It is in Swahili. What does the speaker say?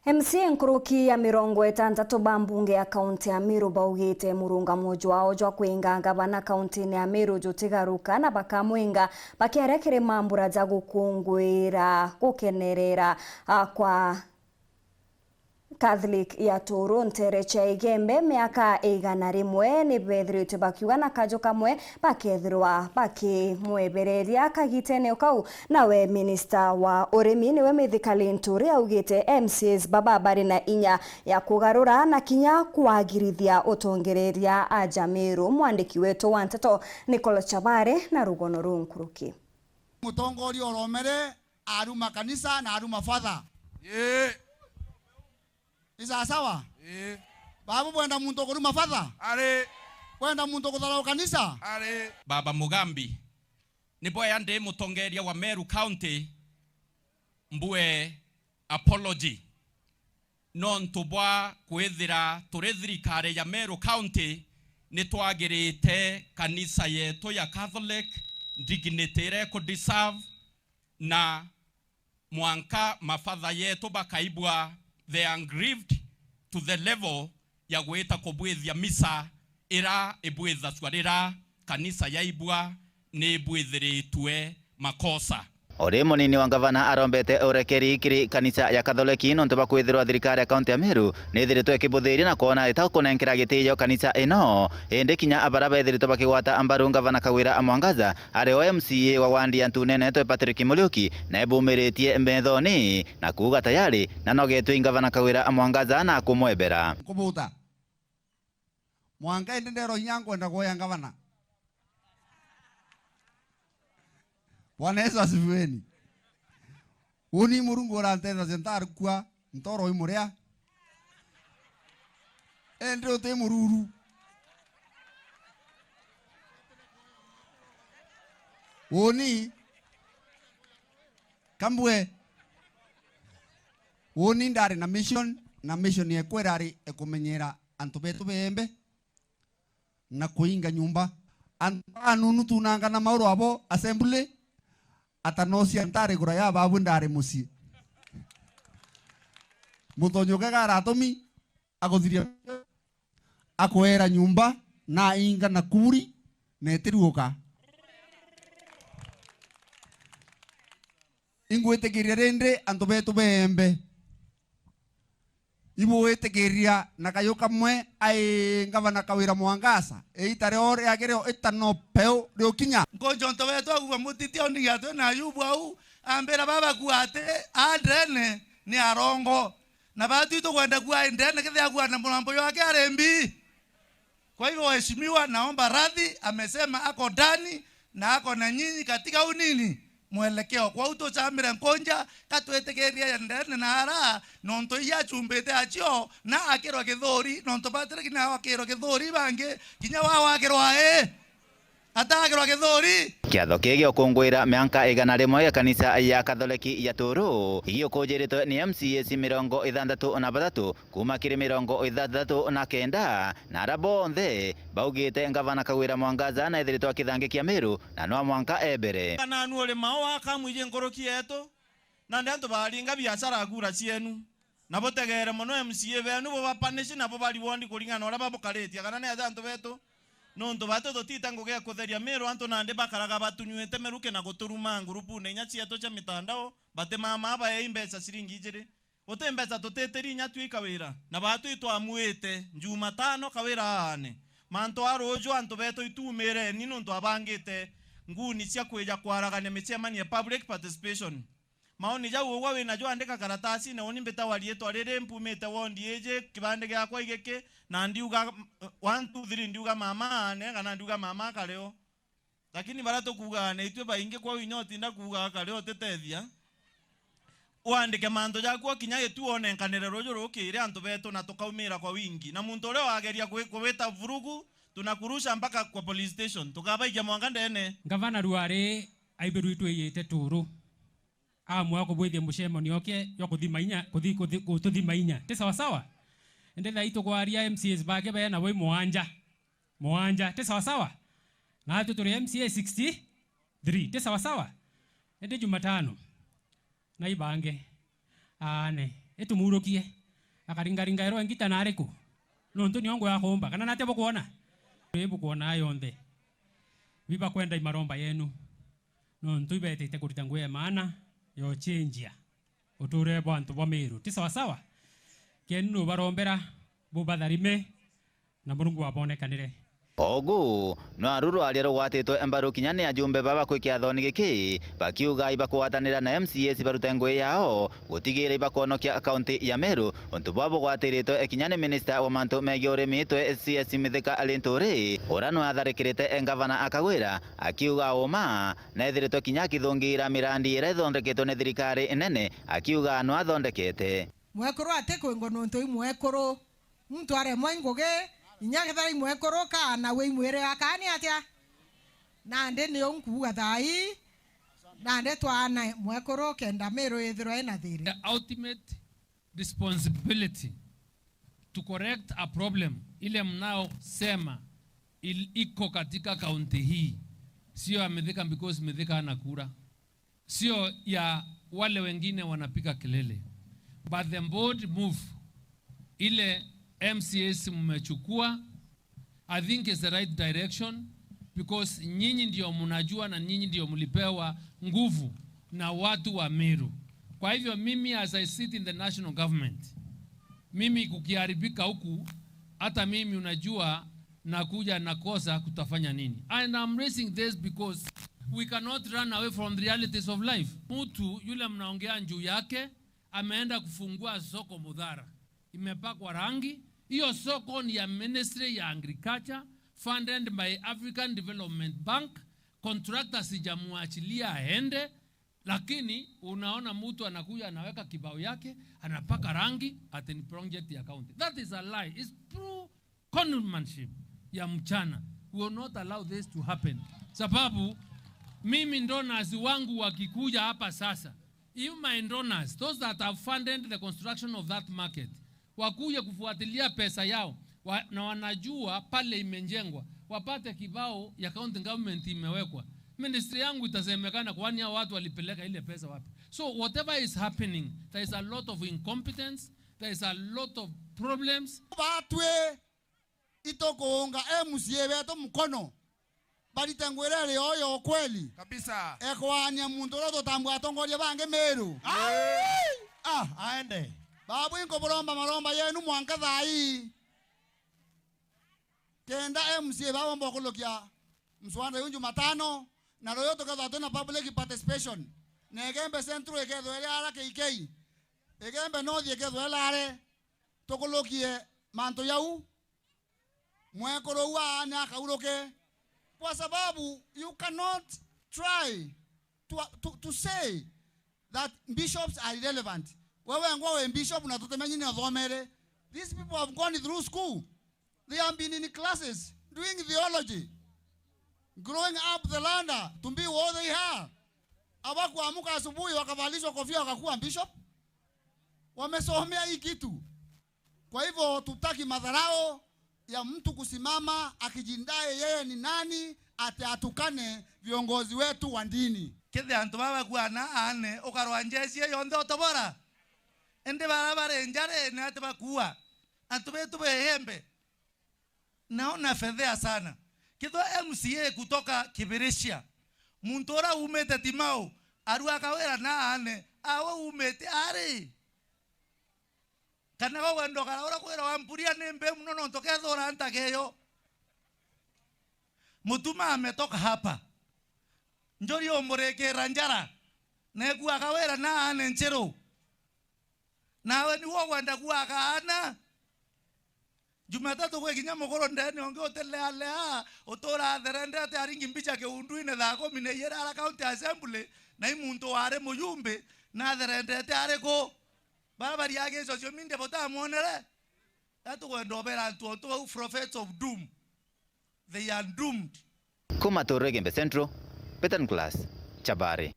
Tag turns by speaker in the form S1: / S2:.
S1: MC Nkuruki ya mirongo itandatu ba mbunge ya kaunti ya Meru baugite murungamo jwao jwa kuinga gavana kaunti ya Meru jutigaruka na bakamwenga bakiarekere mambura ja gukungwira gukenerera kwa Catholic ya Toronto recha igembe miaka 100 ni bethirite bakiuga na kajo kamwe bakethirwa bakimwebereria kagitene kau nawe minister wa urimi niwe Mithika Nturi augite MCs baba bari na inya ya kugarura na kinya kwagirithia utongereria aja Meru. Mwandiki wetu wa Nteto Nicole Chabare na Rugono Nkuruki.
S2: Mutongori oromere aruma kanisa na aruma father. Isa sawa? Babu bwenda muntu kuruma father?
S3: Are.
S2: Bwenda muntu kudharau kanisa?
S3: Are.
S4: Baba Mugambi nipo yande mutongeria wa Meru County mbue apology non tubwa kwethira turethirikare ya Meru County nitwagirite kanisa yetu ya Catholic dignity ko deserve na mwanka mafadha yetu bakaibwa. They are grieved to the level ya gweta kubwithia misa ira ibwitha swarira kanisa yaibwa ni ibwithiritwe makosa.
S5: Ore munini wa gavana arombete urekeri kiri kanisa ya Katholiki nontu bakwithirwa thirikari ya kaunti ya Meru nithiritwe kibuthiria na kuona itakunenkera gitiyo kanisa ino indi kinya abara bethiritwe bakigwata ambaru gavana Kawira Amwangaza ari o MCA wa wandi ya Ntunene twe Patrick Mulyuki na ibumiritie mbethoni na kuga tayari na nogetwe gavana Kawira Amwangaza na kumwebera
S2: kubuta mwanga ndero nyango ndagoya gavana. Bwana Yesu asifiweni. Uni murungu oranteza sentar kwa ntoro imurea. Endre ote mururu. Uni kambwe. Uni ndari na mission yekwerari ekumenyera antubetu bembe na kuinga nyumba anunu tunanga na mauro abo assembly atanosi antare gura ya babu ndare musi mutonyoka garatomi agothiria akoera nyumba na inga na kuri netiruoka ingwetegeria rende antobetu bembe ibo wetegeria na kayo kamwe ai gavana Kawira Amwangaza eitare ore agereo etano peo riokinya
S3: ngojo ntobetu agwa mutitio ndigatwe na Ayubu au ambera baba kuate adrene ni arongo na batu ito kwenda kwa ndene kithia kwa na mlambo yake arembi. Kwa hivyo waheshimiwa, naomba radhi, amesema ako ndani na ako na nyinyi katika unini mwelekeo kwa uto chamira nkonja katwetegeria ya ndene na ara nonto ya chumbete achio na akero kithori nonto patre kina akero kithori bange kinya wa akero ata akero kithori
S5: kiatho kigi okungwira mianka 100 ya kanisa ya Katholiki ya Turu igiokujiritwe ni MCA mirongo 63 kuma kiri mirongo 69 na arabo onthe baugite gavana Kawira Amwangaza na ithiritwa kithangi kia Meru na no mwanka ebere
S6: kana nuole mao akamwije Nkuruki yetu na ndanto balinga biashara agura cienu na botegere mono MCA benu bo bapanishi na bo bali wondi kulingana ora babokaretia kana ne azanto betu nonto batoto titango gya kutheria Meru anto nande bakaraga batunywete meruke na guturuma ngurupu ne nya cieto cha mitandao bate mama aba imbesa siringi ijire ote mbesa toteteri nya twi Kawira na batu itwamwete Jumatano Kawira ane manto arojo anto beto itumere ni nonto abangite nguni cia kweja kwaragane mechemani public participation maoni ja uwa we najua andika karatasi na oni mbeta walieto arere mpumete wondi eje kibande gya kwa igeke na ndiuga 1 2 3 ndiuga mama ane kana ndiuga mama kaleo lakini barato kuga na itwe bainge kwa winyoti nda kuga kaleo tetethia uandike mando ja kwa kinya yetu one nkanere joro kire anto beto na tokaumira kwa wingi na muntu leo ageria kweta vurugu tunakurusha mpaka kwa police station tukabaikia mwanga ndene
S7: gavana Ruare aiberu itwe yete Turu amwa ko bwithie mushemo nioke yo kuthimainya kuthimainya te sawa sawa endela ito kwa aria MCAs bage baya na boy mwanja te sawa sawa na hatu turi MCA 63 te sawa sawa ende Jumatano na ibange ane etumurukie akaringaringa ero engita nareku nontu niongo yakomba kana nate bokuona ebu kuona yonde biba kwenda imaromba yenu nontu ibetete kurita ngwe maana yo chenjia uture bantu ba Meru ti sawa sawa kenu barombera bubadharime na Murungu abonekanire
S5: ogu no aruru aria rugwatitwo embaru kinya ni ajumbe baba kwikia thoni giki bakiuga ibakwatanira na MCAs barute ngwe yao gutigira ibakonokia kaunti ya Meru ontu babo gwatiritwo ekinya ni minister wa mantu megi urimi twe CS Mithika Alinturi urano atharikirite ngavana akagwira akiuga uma na ithiritwo kinya kithungira mirandi ira ithondeketwo ni thirikari nene akiuga no athondekete
S8: mwekoro ate kwengo nontu mwekoro muntu are mwengoge inyake thari mwekoro kana we mwere akani atia nande ni onkuga thai nande twana mwekoro kenda Meru ithiro ena thiri.
S9: The ultimate responsibility to correct a problem ile mnao sema iko katika kaunti hii sio ya Mithika because Mithika ana kura, sio ya wale wengine wanapiga kelele, but the bold move ile MCAs mmechukua I think is the right direction because nyinyi ndio mnajua na nyinyi ndio mlipewa nguvu na watu wa Meru. Kwa hivyo mimi as I sit in the national government, mimi kukiharibika huku hata mimi unajua nakuja nakosa kutafanya nini. And I'm raising this because we cannot run away from the realities of life. Mtu yule mnaongea njuu yake ameenda kufungua soko Mudhara, imepakwa rangi. Hiyo soko ni ya Ministry ya Agriculture funded by African Development Bank. Contractor sijamuachilia aende, lakini unaona mtu anakuja anaweka kibao yake anapaka rangi ati ni project ya county. That is a lie. It's true conmanship ya mchana. We will not allow this to happen. Sababu mimi donors wangu wakikuja hapa sasa, if my donors, those that have funded the construction of that market, wakuja kufuatilia pesa yao na wanajua pale imejengwa, wapate kibao ya county government imewekwa, ministry yangu itasemekana kwani hao watu walipeleka ile pesa wapi. So whatever is happening, there is a lot of incompetence, there is a lot of problems.
S2: Batwe itokonga MCA wetu mkono balitangwerere oyo kweli kabisa ekwanya muntu roto tambwa tongoria bange Meru aende babu inko boromba maromba yenu mwanka thai kenda MCA babo mbokolokia mswanda yunju matano na royo toka tuna public participation negembe centro ekedo ele ara KK egembe no die ekedo ele are tokolokie manto yau mwekoro wa na kauroke kwa sababu you cannot try to say that bishops are irrelevant. Wewe ngwa bishop na tutemenyi na dhomere. These people have gone through school. They have been in classes doing theology, growing up the land to be what they are. Hawakuamka asubuhi wakavalishwa kofia wakakuwa bishop. Wamesomea hii kitu. Kwa hivyo tutaki madharao ya mtu kusimama akijindae yeye ni nani atukane viongozi wetu wa dini.
S3: Kithe antu baba kuana ane ukarwa njesi yonde otobora ende barabara njare na atabakuwa antu betu behembe naona fedhea sana kido MCA kutoka Kibirishia muntora umete timao arua kawera na ane awe umete ari kana go wendo kara ora kwera wampuria nembe mnono ntoke thora antakeyo mutuma ametoka hapa njori omureke ranjara negu akawera na ane nchero nawe ni wo wenda kuaka ana Jumatatu kwe kinya mogoro ndani onge otele alea otora therende ate aringi mbicha ke unduine thako mine yera ala county assembly na imuntu ware muyumbe na therende ate areko babari yake socio minde bota monere atu kwenda obera antu to prophets of doom, they are doomed.
S5: Kuma Torre Gembe Centro, Petan Class, Chabari.